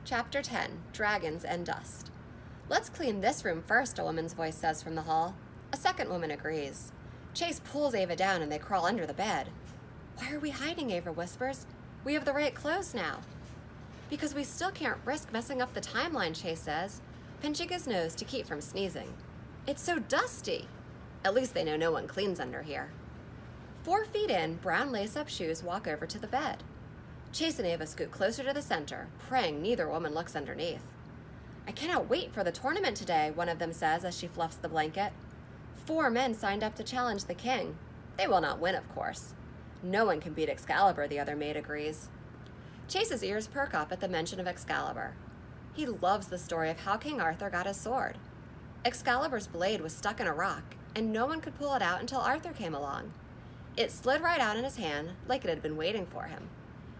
Chapter 10, Dragons and Dust. "Let's clean this room first," a woman's voice says from the hall. A second woman agrees. Chase pulls Ava down and they crawl under the bed. "Why are we hiding?" Ava whispers. "We have the right clothes now." "Because we still can't risk messing up the timeline," Chase says, pinching his nose to keep from sneezing. "It's so dusty." At least they know no one cleans under here. 4 feet in, brown lace-up shoes walk over to the bed. Chase and Ava scoot closer to the center, praying neither woman looks underneath. "I cannot wait for the tournament today," one of them says as she fluffs the blanket. 4 men signed up to challenge the king. They will not win, of course. No one can beat Excalibur, the other maid agrees. Chase's ears perk up at the mention of Excalibur. He loves the story of how King Arthur got his sword. Excalibur's blade was stuck in a rock, and no one could pull it out until Arthur came along. It slid right out in his hand, like it had been waiting for him.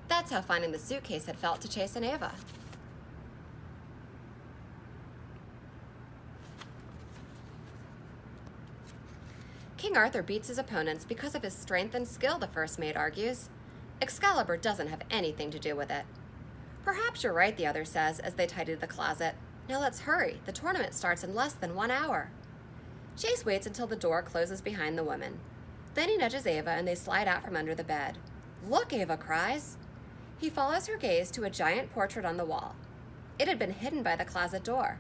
That's how finding the suitcase had felt to Chase and Ava. King Arthur beats his opponents because of his strength and skill, the first mate argues. Excalibur doesn't have anything to do with it. "Perhaps you're right," the other says as they tidy the closet. "Now let's hurry. The tournament starts in less than 1 hour." Chase waits until the door closes behind the woman. Then he nudges Ava and they slide out from under the bed. "Look," Ava cries. He follows her gaze to a giant portrait on the wall. It had been hidden by the closet door.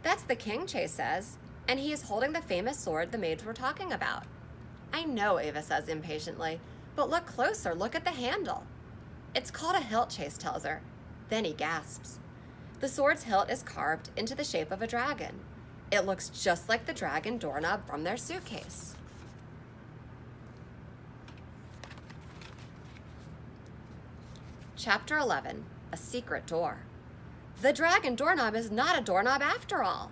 "That's the king," Chase says, and he is holding the famous sword the maids were talking about. "I know," Ava says impatiently, "but look closer, look at the handle." "It's called a hilt," Chase tells her. Then he gasps. The sword's hilt is carved into the shape of a dragon. It looks just like the dragon doorknob from their suitcase. Chapter 11, A Secret Door. "The dragon doorknob is not a doorknob after all."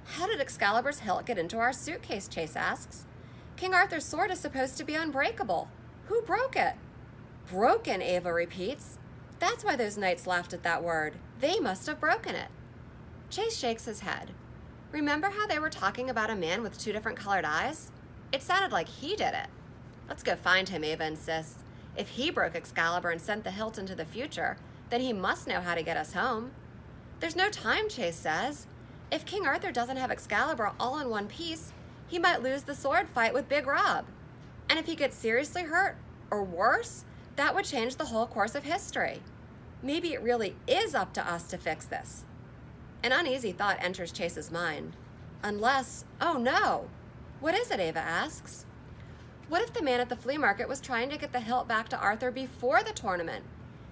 "How did Excalibur's hilt get into our suitcase?" Chase asks. "King Arthur's sword is supposed to be unbreakable. Who broke it?" "Broken," Ava repeats. That's why those knights laughed at that word. They must have broken it. Chase shakes his head. "Remember how they were talking about a man with 2 different colored eyes? It sounded like he did it." "Let's go find him," Ava insists. "If he broke Excalibur and sent the hilt into the future, then he must know how to get us home." "There's no time," Chase says. "If King Arthur doesn't have Excalibur all in one piece, he might lose the sword fight with Big Rob. And if he gets seriously hurt, or worse, that would change the whole course of history. Maybe it really is up to us to fix this." An uneasy thought enters Chase's mind. Unless, oh no! "What is it?" Ava asks. What if the man at the flea market was trying to get the hilt back to Arthur before the tournament?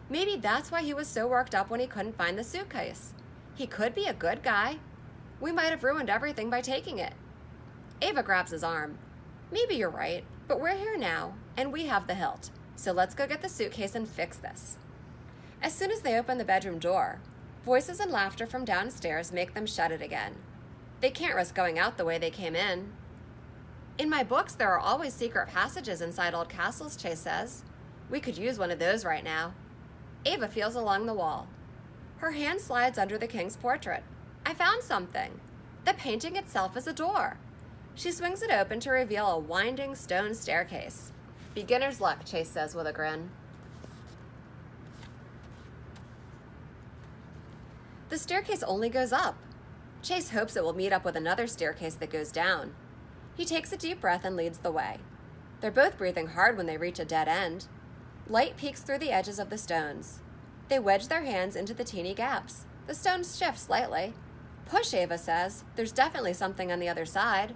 Maybe that's why he was so worked up when he couldn't find the suitcase. He could be a good guy. We might have ruined everything by taking it. Ava grabs his arm. "Maybe you're right, but we're here now, and we have the hilt. So let's go get the suitcase and fix this." As soon as they open the bedroom door, voices and laughter from downstairs make them shut it again. They can't risk going out the way they came in. "In my books, there are always secret passages inside old castles," Chase says. "We could use one of those right now." Ava feels along the wall. Her hand slides under the king's portrait. "I found something." The painting itself is a door. She swings it open to reveal a winding stone staircase. "Beginner's luck," Chase says with a grin. The staircase only goes up. Chase hopes it will meet up with another staircase that goes down. He takes a deep breath and leads the way. They're both breathing hard when they reach a dead end. Light peeks through the edges of the stones. They wedge their hands into the teeny gaps. The stones shift slightly. "Push," Ava says. "There's definitely something on the other side."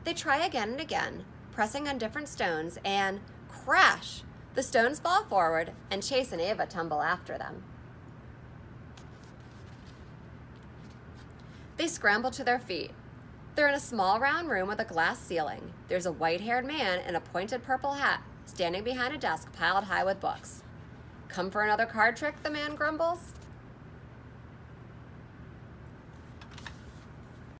They try again and again, pressing on different stones, and crash! The stones fall forward, and Chase and Ava tumble after them. They scramble to their feet. They're in a small round room with a glass ceiling. There's a white-haired man in a pointed purple hat standing behind a desk piled high with books. "Come for another card trick?" the man grumbles.